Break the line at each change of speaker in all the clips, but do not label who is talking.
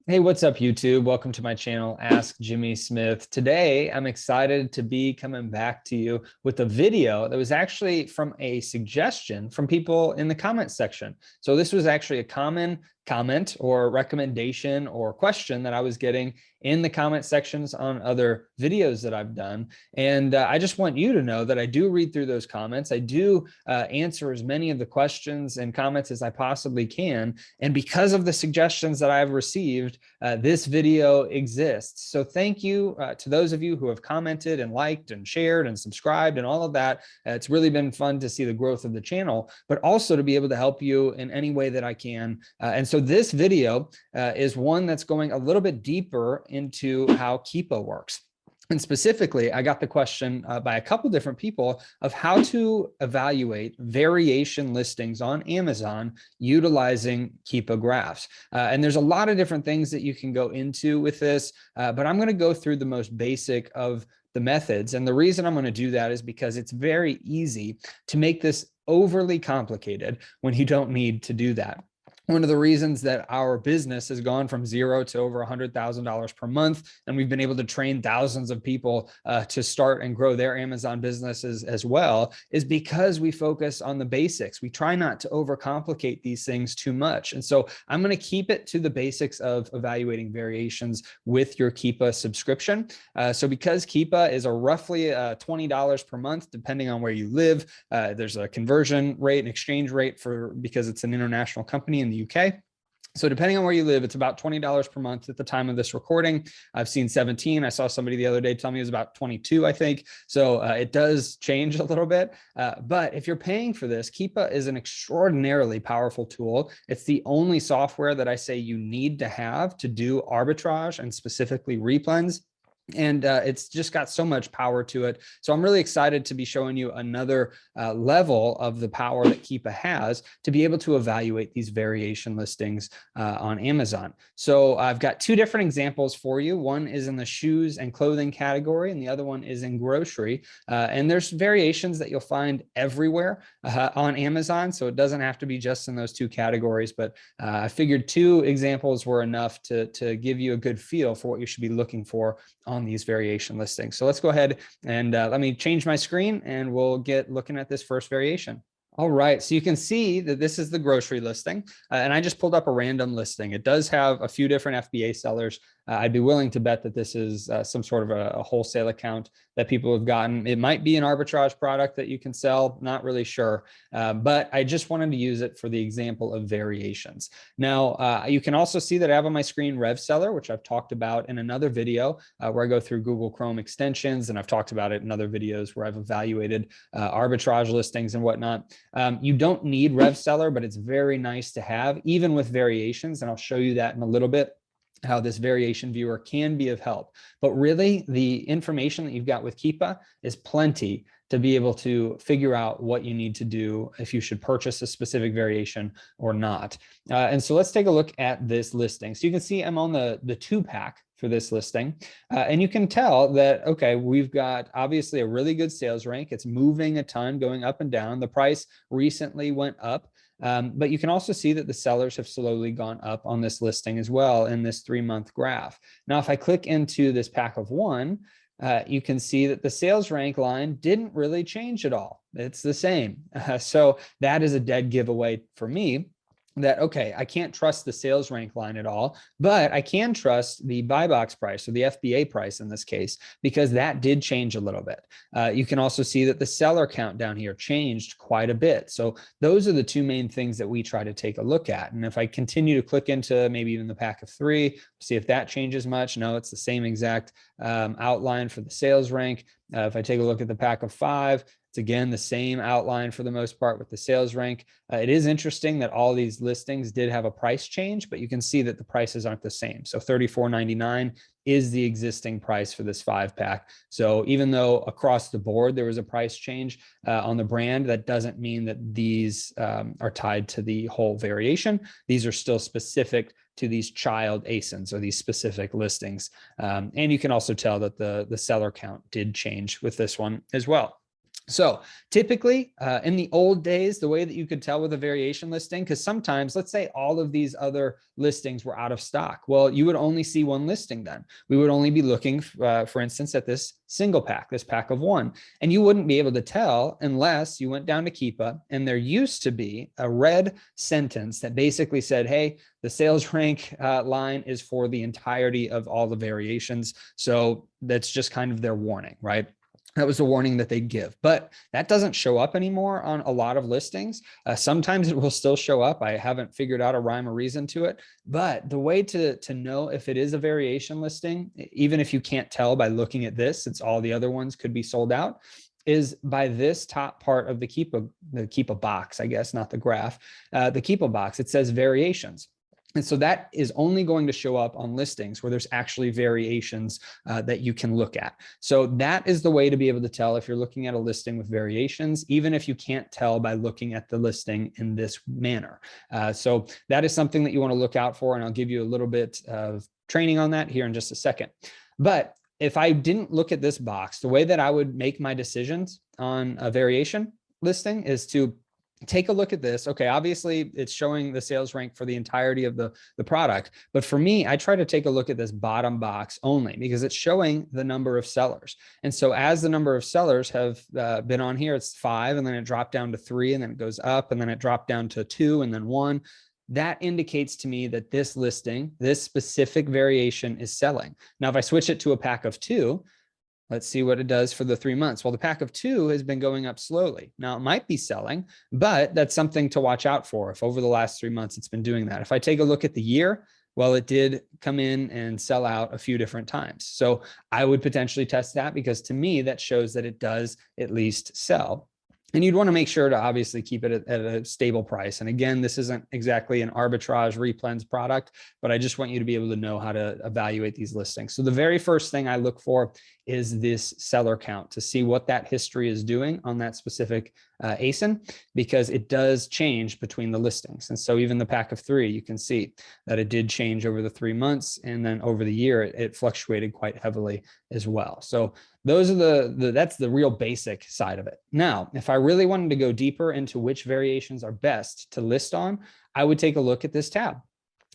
Hey, what's up, YouTube? Welcome to my channel, Ask Jimmy Smith. Today, I'm excited to be coming back to you with a video that was actually from a suggestion from people in the comment section. So this was actually a common comment or recommendation or question that I was getting in the comment sections on other videos that I've done. And I just want you to know that I do read through those comments. I do answer as many of the questions and comments as I possibly can. And because of the suggestions that I've received, this video exists. So thank you to those of you who have commented and liked and shared and subscribed and all of that. It's really been fun to see the growth of the channel, but also to be able to help you in any way that I can. And so this video is one that's going a little bit deeper into how Keepa works. And specifically, I got the question by a couple different people of how to evaluate variation listings on Amazon utilizing Keepa graphs. And there's a lot of different things that you can go into with this, but I'm going to go through the most basic of the methods. And the reason I'm going to do that is because it's very easy to make this overly complicated when you don't need to do that. One of the reasons that our business has gone from zero to over $100,000 per month, and we've been able to train thousands of people to start and grow their Amazon businesses as well, is because we focus on the basics. We try not to overcomplicate these things too much. And so I'm going to keep it to the basics of evaluating variations with your Keepa subscription. So because Keepa is a roughly $20 per month, depending on where you live, there's a conversion rate and exchange rate because it's an international company in the UK. So depending on where you live, it's about $20 per month at the time of this recording. I've seen 17. I saw somebody the other day tell me it was about 22, I think. So it does change a little bit. But if you're paying for this, Keepa is an extraordinarily powerful tool. It's the only software that I say you need to have to do arbitrage and specifically replens. And it's just got so much power to it. So I'm really excited to be showing you another level of the power that Keepa has to be able to evaluate these variation listings on Amazon. So I've got two different examples for you. One is in the shoes and clothing category, and the other one is in grocery. And there's variations that you'll find everywhere on Amazon. So it doesn't have to be just in those two categories, but I figured two examples were enough to give you a good feel for what you should be looking for on these variation listings. So let's go ahead and let me change my screen and we'll get looking at this first variation. All right, so you can see that this is the grocery listing, and I just pulled up a random listing. It does have a few different FBA sellers. I'd be willing to bet that this is some sort of a wholesale account that people have gotten. It might be an arbitrage product that you can sell, not really sure, but I just wanted to use it for the example of variations. Now, you can also see that I have on my screen RevSeller, which I've talked about in another video where I go through Google Chrome extensions, and I've talked about it in other videos where I've evaluated arbitrage listings and whatnot. You don't need RevSeller, but it's very nice to have, even with variations, and I'll show you that in a little bit, how this variation viewer can be of help. But really, the information that you've got with Keepa is plenty to be able to figure out what you need to do if you should purchase a specific variation or not. And so let's take a look at this listing. So you can see I'm on the 2-pack for this listing. And you can tell that, okay, we've got obviously a really good sales rank. It's moving a ton, going up and down. The price recently went up. But you can also see that the sellers have slowly gone up on this listing as well in this 3-month graph. Now, if I click into this pack of one, you can see that the sales rank line didn't really change at all. It's the same. So that is a dead giveaway for me that, okay, I can't trust the sales rank line at all, but I can trust the buy box price, or the FBA price in this case, because that did change a little bit. You can also see that the seller count down here changed quite a bit. So those are the two main things that we try to take a look at. And if I continue to click into maybe even the pack of 3, see if that changes much. No, it's the same exact outline for the sales rank. If I take a look at the pack of 5, it's again the same outline for the most part with the sales rank. It is interesting that all these listings did have a price change, but you can see that the prices aren't the same. So $34.99 is the existing price for this 5-pack. So even though across the board there was a price change on the brand, that doesn't mean that these are tied to the whole variation. These are still specific to these child ASINs, or these specific listings. And you can also tell that the seller count did change with this one as well. So typically in the old days, the way that you could tell with a variation listing, because sometimes let's say all of these other listings were out of stock. Well, you would only see one listing then. We would only be looking, for instance, at this single pack, this pack of one, and you wouldn't be able to tell unless you went down to Keepa and there used to be a red sentence that basically said, hey, the sales rank line is for the entirety of all the variations. So that's just kind of their warning, right? That was a warning that they'd give, but that doesn't show up anymore on a lot of listings. Sometimes it will still show up. I haven't figured out a rhyme or reason to it, but the way to know if it is a variation listing, even if you can't tell by looking at this, since all the other ones could be sold out, is by this top part of the Keepa box, I guess, not the graph, the Keepa box, it says variations. And so that is only going to show up on listings where there's actually variations that you can look at. So that is the way to be able to tell if you're looking at a listing with variations, even if you can't tell by looking at the listing in this manner. So that is something that you want to look out for. And I'll give you a little bit of training on that here in just a second. But if I didn't look at this box, the way that I would make my decisions on a variation listing is to take a look at this. Okay, obviously it's showing the sales rank for the entirety of the product. But for me, I try to take a look at this bottom box only because it's showing the number of sellers. And so as the number of sellers have been on here, it's 5, and then it dropped down to 3, and then it goes up, and then it dropped down to 2, and then 1. That indicates to me that this listing, this specific variation is selling. Now, if I switch it to a pack of 2, let's see what it does for the 3 months. Well, the pack of 2 has been going up slowly. Now, it might be selling, but that's something to watch out for if over the last 3 months it's been doing that. If I take a look at the year, well, it did come in and sell out a few different times. So I would potentially test that because to me, that shows that it does at least sell. And you'd want to make sure to obviously keep it at a stable price. And again, this isn't exactly an arbitrage replens product, but I just want you to be able to know how to evaluate these listings. So the very first thing I look for is this seller count to see what that history is doing on that specific ASIN, because it does change between the listings. And so even the pack of 3, you can see that it did change over the 3 months. And then over the year, it fluctuated quite heavily as well. So those are that's the real basic side of it. Now, if I really wanted to go deeper into which variations are best to list on, I would take a look at this tab.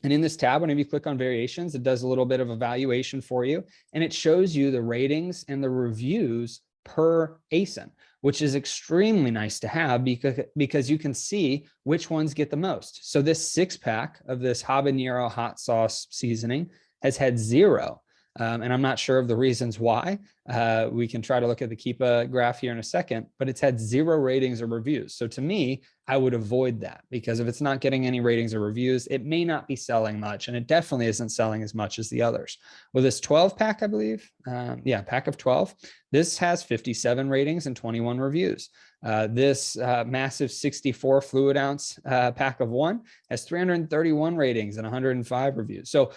And in this tab, whenever you click on variations, it does a little bit of evaluation for you, and it shows you the ratings and the reviews per ASIN, which is extremely nice to have because you can see which ones get the most. So this 6-pack of this habanero hot sauce seasoning has had 0. And I'm not sure of the reasons why. We can try to look at the Keepa graph here in a second, but it's had 0 ratings or reviews. So to me, I would avoid that because if it's not getting any ratings or reviews, it may not be selling much, and it definitely isn't selling as much as the others. Well, this 12-pack, I believe, pack of 12, this has 57 ratings and 21 reviews. This massive 64 fluid ounce pack of 1 has 331 ratings and 105 reviews. So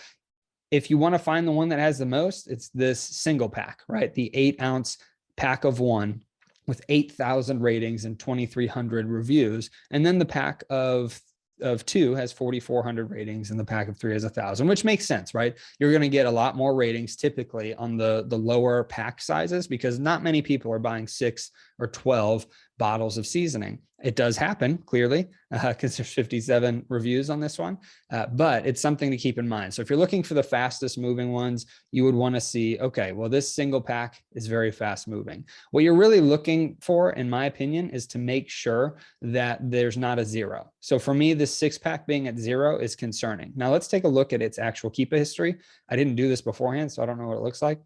if you want to find the one that has the most, it's this single pack, right? The 8-ounce pack of 1 with 8,000 ratings and 2,300 reviews. And then the pack of 2 has 4,400 ratings and the pack of 3 has 1,000, which makes sense, right? You're going to get a lot more ratings typically on the lower pack sizes because not many people are buying 6 or 12 bottles of seasoning. It does happen, clearly, because there's 57 reviews on this one, but it's something to keep in mind. So if you're looking for the fastest moving ones, you would want to see, okay, well, this single pack is very fast moving. What you're really looking for, in my opinion, is to make sure that there's not a 0. So for me, this 6-pack being at 0 is concerning. Now let's take a look at its actual Keepa history. I didn't do this beforehand, so I don't know what it looks like.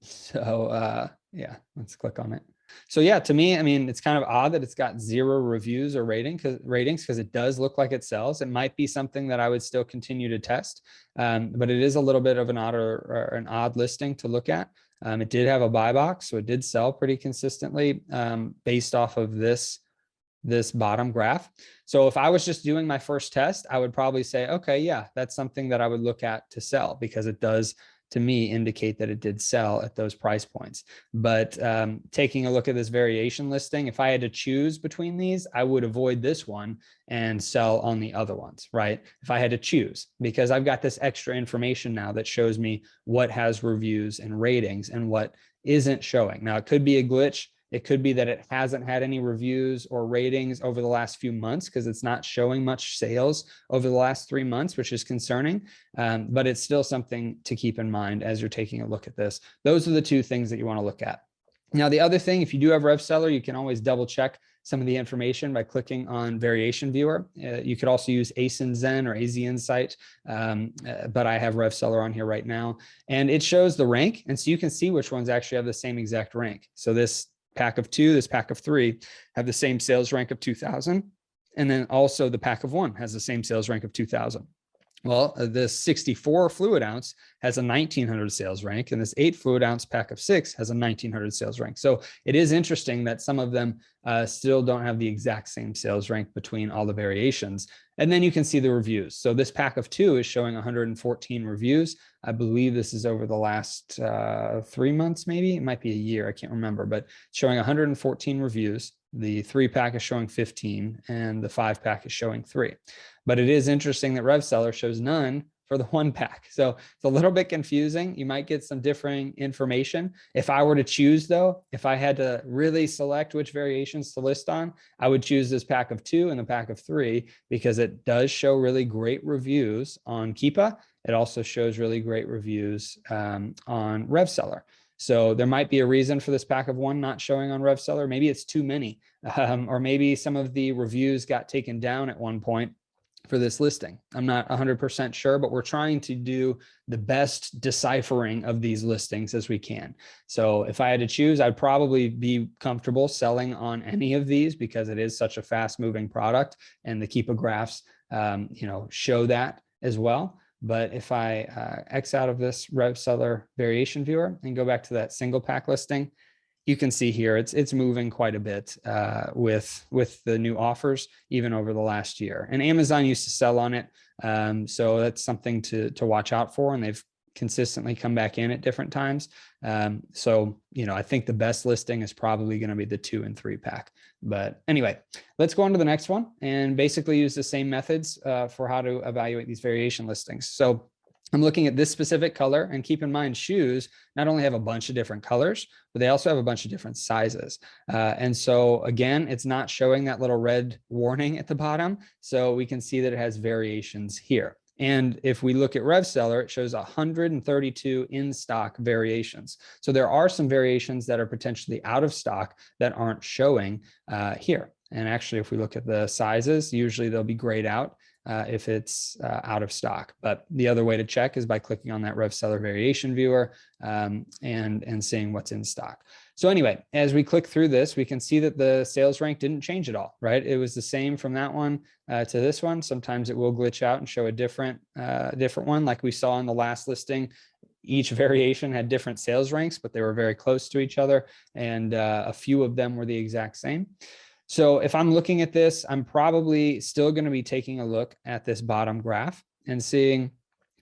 So yeah, let's click on it. So yeah, to me, I mean, it's kind of odd that it's got 0 reviews or ratings because it does look like it sells. It might be something that I would still continue to test, but it is a little bit of an odd listing to look at. It did have a buy box, so it did sell pretty consistently based off of this bottom graph. So if I was just doing my first test, I would probably say, okay, yeah, that's something that I would look at to sell because it does, to me, indicate that it did sell at those price points. But taking a look at this variation listing, if I had to choose between these, I would avoid this one and sell on the other ones, right? If I had to choose, because I've got this extra information now that shows me what has reviews and ratings and what isn't showing. Now, it could be a glitch. It could be that it hasn't had any reviews or ratings over the last few months because it's not showing much sales over the last 3 months, which is concerning. But it's still something to keep in mind as you're taking a look at this. Those are the two things that you want to look at. Now, the other thing, if you do have RevSeller, you can always double check some of the information by clicking on Variation Viewer. You could also use ASIN or AZ Insight, but I have RevSeller on here right now. And it shows the rank, and so you can see which ones actually have the same exact rank. So this pack of 2, this pack of 3 have the same sales rank of 2,000. And then also the pack of 1 has the same sales rank of 2,000. Well, the 64 fluid ounce has a 1900 sales rank, and this 8 fluid ounce pack of 6 has a 1900 sales rank. So it is interesting that some of them still don't have the exact same sales rank between all the variations. And then you can see the reviews. So this pack of 2 is showing 114 reviews. I believe this is over the last 3 months, maybe. It might be a year. I can't remember, but showing 114 reviews. The 3 pack is showing 15, and the 5 pack is showing 3. But it is interesting that RevSeller shows none for the 1 pack. So it's a little bit confusing. You might get some differing information. If I were to choose, though, if I had to really select which variations to list on, I would choose this pack of 2 and the pack of 3 because it does show really great reviews on Keepa. It also shows really great reviews on RevSeller. So there might be a reason for this pack of 1 not showing on RevSeller. Maybe it's too many, or maybe some of the reviews got taken down at one point for this listing. I'm not 100% sure, but we're trying to do the best deciphering of these listings as we can. So if I had to choose, I'd probably be comfortable selling on any of these because it is such a fast moving product, and the Keepa graphs, show that as well. But if I X out of this RevSeller variation viewer and go back to that single pack listing, you can see here it's moving quite a bit with the new offers, even over the last year. And Amazon used to sell on it, so that's something to watch out for. And they've consistently come back in at different times. So I think the best listing is probably going to be the 2 and 3 pack. But anyway, let's go on to the next one and basically use the same methods for how to evaluate these variation listings. So I'm looking at this specific color, and keep in mind, shoes not only have a bunch of different colors, but they also have a bunch of different sizes. And so again, it's not showing that little red warning at the bottom. So we can see that it has variations here. And if we look at RevSeller, it shows 132 in-stock variations. So there are some variations that are potentially out of stock that aren't showing here. And actually, if we look at the sizes, usually they'll be grayed out if it's out of stock. But the other way to check is by clicking on that RevSeller variation viewer and seeing what's in stock. So anyway, as we click through this, we can see that the sales rank didn't change at all, right? It was the same from that one to this one. Sometimes it will glitch out and show a different one, like we saw in the last listing. Each variation had different sales ranks, but they were very close to each other, and a few of them were the exact same. So if I'm looking at this, I'm probably still going to be taking a look at this bottom graph and seeing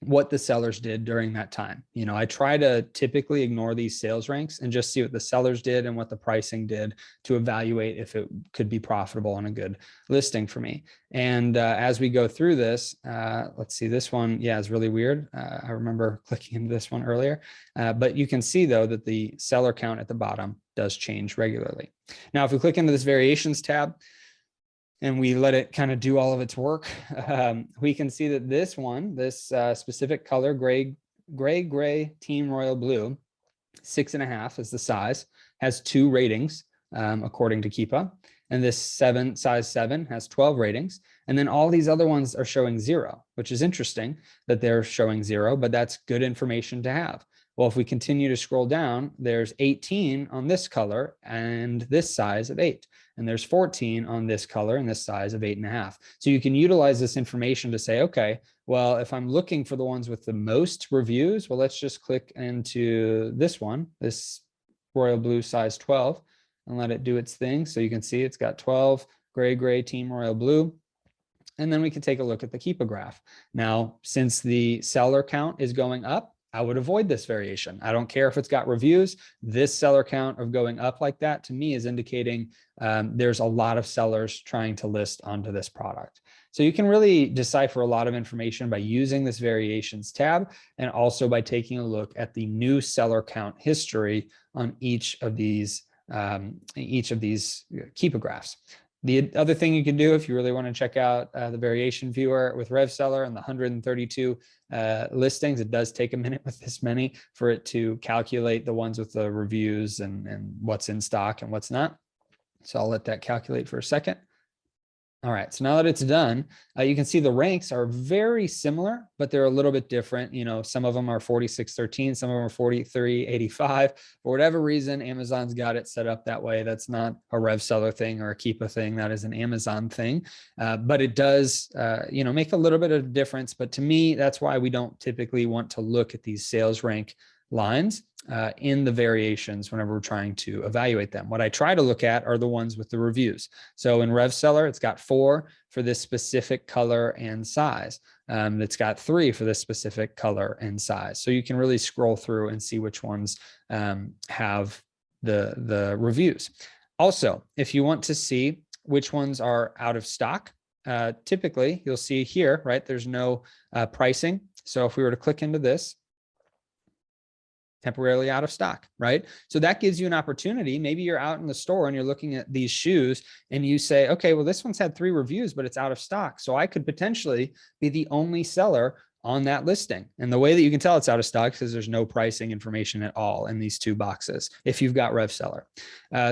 what the sellers did during that time. I try to typically ignore these sales ranks and just see what the sellers did and what the pricing did to evaluate if it could be profitable on a good listing for me. And as we go through this, let's see, this one, is really weird. I remember clicking into this one earlier, but you can see though that the seller count at the bottom does change regularly. Now, if we click into this variations tab, and we let it kind of do all of its work, we can see that this one, this specific color, gray, team royal blue, 6.5 is the size, has 2 ratings according to Keepa. And this size 7 has 12 ratings. And then all these other ones are showing 0, which is interesting that they're showing 0, but that's good information to have. Well, if we continue to scroll down, there's 18 on this color and this size of 8. And there's 14 on this color and this size of 8.5. So you can utilize this information to say, okay, well, if I'm looking for the ones with the most reviews, well, let's just click into this one, this royal blue size 12, and let it do its thing. So you can see it's got 12, gray, team royal blue. And then we can take a look at the Keepa graph. Now, since the seller count is going up, I would avoid this variation. I don't care if it's got reviews. This seller count of going up like that to me is indicating there's a lot of sellers trying to list onto this product. So you can really decipher a lot of information by using this variations tab, and also by taking a look at the new seller count history on each of these each of these Keepa graphs. The other thing you can do if you really want to check out the variation viewer with RevSeller and the 132 listings, it does take a minute with this many for it to calculate the ones with the reviews and what's in stock and what's not. So I'll let that calculate for a second. All right, so now that it's done, you can see the ranks are very similar, but they're a little bit different. You know, some of them are 4613, some of them are 4385. For whatever reason, Amazon's got it set up that way. That's not a RevSeller thing or a Keepa thing. That is an Amazon thing, but it does, you know, make a little bit of difference. But to me, that's why we don't typically want to look at these sales rank lines in the variations whenever we're trying to evaluate them. What I try to look at are the ones with the reviews. So in RevSeller, it's got 4 for this specific color and size. It's got 3 for this specific color and size. So you can really scroll through and see which ones have the reviews. Also, if you want to see which ones are out of stock, typically you'll see here, right? There's no pricing. So if we were to click into this, temporarily out of stock, right? So that gives you an opportunity. Maybe you're out in the store and you're looking at these shoes and you say, okay, well, this one's had 3 reviews, but it's out of stock. So I could potentially be the only seller on that listing. And the way that you can tell it's out of stock is there's no pricing information at all in these 2 boxes if you've got RevSeller.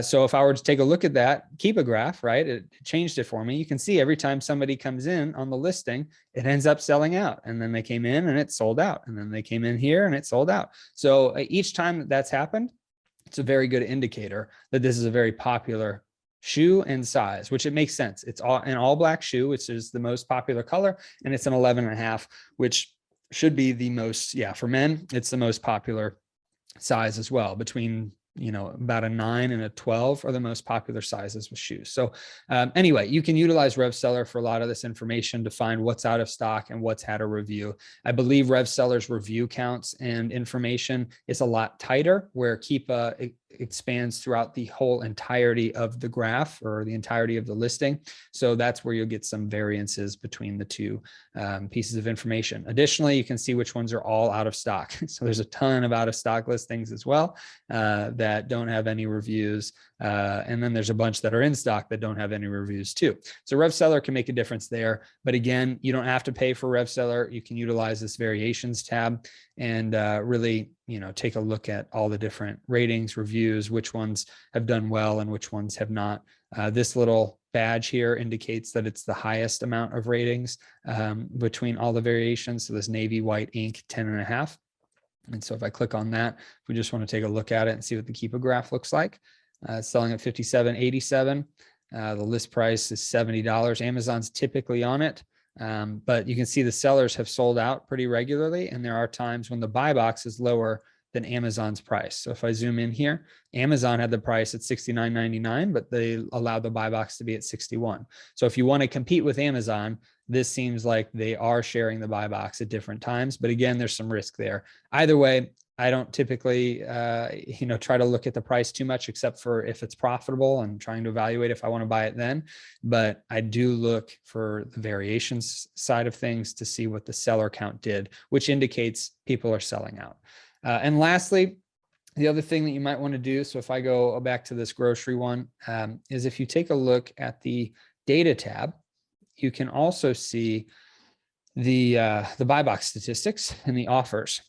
So if I were to take a look at that Keepa graph, right, it changed it for me. You can see every time somebody comes in on the listing, it ends up selling out. And then they came in and it sold out. And then they came in here and it sold out. So each time that that's happened, it's a very good indicator that this is a very popular shoe and size, which it makes sense. It's an all black shoe, which is the most popular color, and it's an 11.5, which should be the most, yeah, for men, it's the most popular size as well. Between, you know, about a 9 and a 12 are the most popular sizes with shoes. So anyway, you can utilize RevSeller for a lot of this information to find what's out of stock and what's had a review. I believe RevSeller's review counts and information is a lot tighter, where Keepa expands throughout the whole entirety of the graph or the entirety of the listing. So that's where you'll get some variances between the 2 pieces of information. Additionally, you can see which ones are all out of stock. So there's a ton of out of stock listings as well that don't have any reviews. And then there's a bunch that are in stock that don't have any reviews too. So RevSeller can make a difference there. But again, you don't have to pay for RevSeller. You can utilize this variations tab and really, you know, take a look at all the different ratings, reviews, which ones have done well and which ones have not. This little badge here indicates that it's the highest amount of ratings between all the variations. So this navy white ink 10.5. And so if I click on that, if we just want to take a look at it and see what the Keepa graph looks like, it's selling at $57.87. The list price is $70. Amazon's typically on it. But you can see the sellers have sold out pretty regularly. And there are times when the buy box is lower than Amazon's price. So if I zoom in here, Amazon had the price at $69.99, but they allowed the buy box to be at $61. So if you want to compete with Amazon, this seems like they are sharing the buy box at different times. But again, there's some risk there. Either way, I don't typically, try to look at the price too much, except for if it's profitable and trying to evaluate if I want to buy it then. But I do look for the variations side of things to see what the seller count did, which indicates people are selling out. And lastly, the other thing that you might want to do, so if I go back to this grocery one, is if you take a look at the data tab, you can also see the buy box statistics and the offers.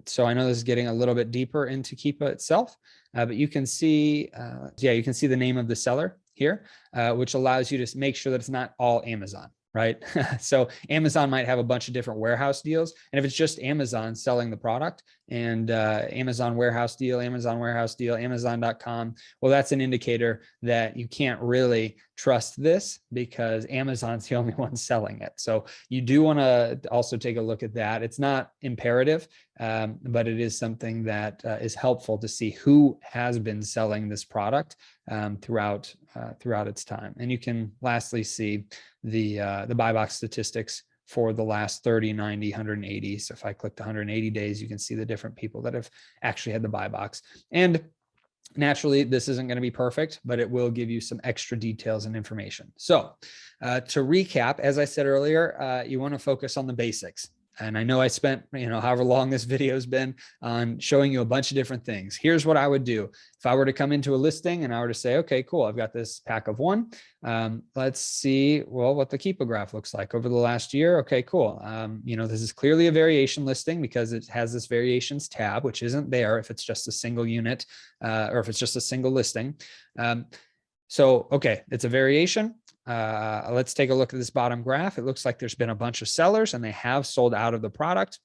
So I know this is getting a little bit deeper into Keepa itself, but you can see, you can see the name of the seller here, which allows you to make sure that it's not all Amazon, right? So Amazon might have a bunch of different warehouse deals. And if it's just Amazon selling the product and Amazon warehouse deal, Amazon.com, well, that's an indicator that you can't really trust this because Amazon's the only one selling it. So you do want to also take a look at that. It's not imperative, but it is something that is helpful to see who has been selling this product throughout its time. And you can lastly see the buy box statistics for the last 30, 90, 180. So if I click the 180 days, you can see the different people that have actually had the buy box. And naturally, this isn't going to be perfect, but it will give you some extra details and information. So to recap, as I said earlier, you want to focus on the basics. And I know I spent, however long this video has been on showing you a bunch of different things. Here's what I would do. If I were to come into a listing and I were to say, okay, cool, I've got this pack of one. Let's see, well, what the Keepa graph looks like over the last year. Okay, cool. This is clearly a variation listing because it has this variations tab, which isn't there if it's just a single unit or if it's just a single listing. Okay, it's a variation. Let's take a look at this bottom graph. It looks like there's been a bunch of sellers and they have sold out of the product.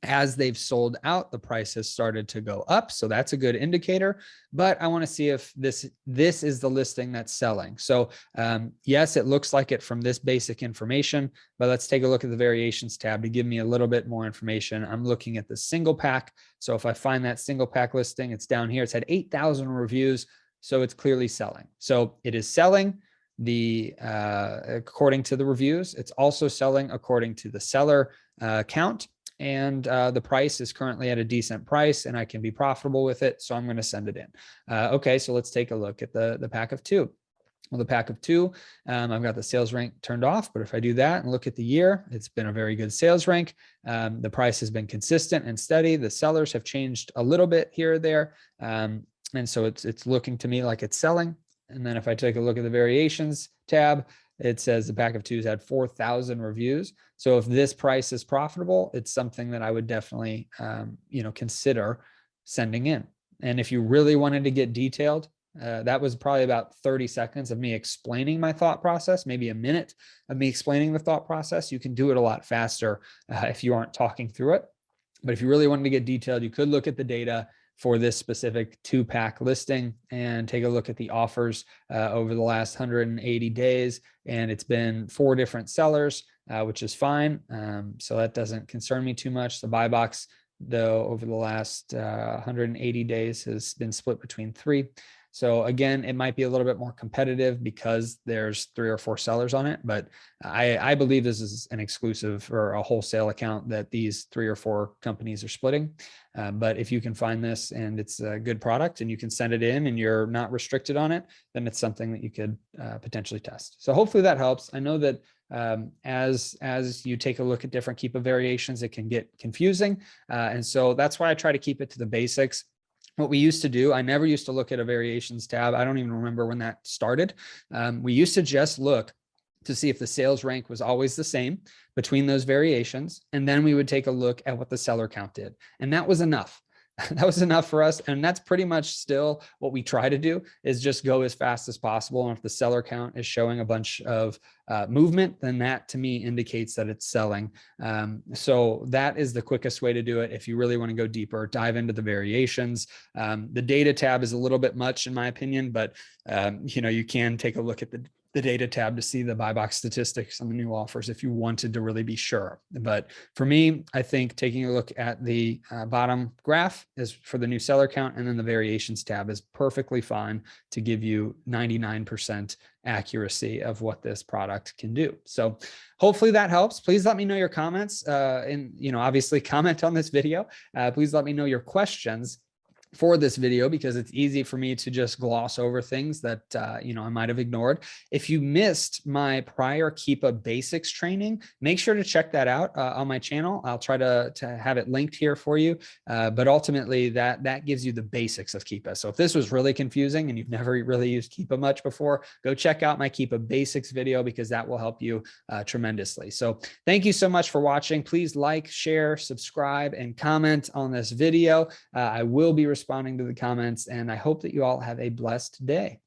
As they've sold out, the price has started to go up. So that's a good indicator, but I want to see if this is the listing that's selling. So yes, it looks like it from this basic information, but let's take a look at the variations tab to give me a little bit more information. I'm looking at the single pack. So if I find that single pack listing, it's down here. It's had 8,000 reviews. So it's clearly selling. So it is selling according to the reviews. It's also selling according to the seller count. And the price is currently at a decent price and I can be profitable with it. So I'm going to send it in. Okay, so let's take a look at the pack of two. Well, the pack of two, I've got the sales rank turned off, but if I do that and look at the year, it's been a very good sales rank. The price has been consistent and steady. The sellers have changed a little bit here or there. And so it's looking to me like it's selling. And then if I take a look at the variations tab, it says the pack of twos had 4,000 reviews. So if this price is profitable, it's something that I would definitely, consider sending in. And if you really wanted to get detailed, that was probably about 30 seconds of me explaining my thought process, maybe a minute of me explaining the thought process. You can do it a lot faster if you aren't talking through it. But if you really wanted to get detailed, you could look at the data for this specific 2-pack listing and take a look at the offers over the last 180 days. And it's been 4 different sellers, which is fine. So that doesn't concern me too much. The buy box, though, over the last 180 days has been split between 3. So again, it might be a little bit more competitive because there's 3 or 4 sellers on it, but I believe this is an exclusive or a wholesale account that these 3 or 4 companies are splitting. But if you can find this and it's a good product and you can send it in and you're not restricted on it, then it's something that you could potentially test. So hopefully that helps. I know that as you take a look at different Keepa variations, it can get confusing. And so that's why I try to keep it to the basics. What we used to do, I never used to look at a variations tab. I don't even remember when that started. We used to just look to see if the sales rank was always the same between those variations. And then we would take a look at what the seller count did. And that was enough. That was enough for us. And that's pretty much still what we try to do, is just go as fast as possible. And if the seller count is showing a bunch of movement, then that to me indicates that it's selling. So that is the quickest way to do it. If you really want to go deeper, dive into the variations. The data tab is a little bit much in my opinion, but you can take a look at the data tab to see the buy box statistics on the new offers if you wanted to really be sure. But for me, I think taking a look at the bottom graph is for the new seller count, and then the variations tab is perfectly fine to give you 99% accuracy of what this product can do. So hopefully that helps. Please let me know your comments and obviously comment on this video. Please let me know your questions for this video, because it's easy for me to just gloss over things that, I might have ignored. If you missed my prior Keepa basics training, make sure to check that out on my channel. I'll try to have it linked here for you. But ultimately that gives you the basics of Keepa. So if this was really confusing and you've never really used Keepa much before, go check out my Keepa basics video, because that will help you tremendously. So thank you so much for watching. Please like, share, subscribe, and comment on this video. I will be responding to the comments, and I hope that you all have a blessed day.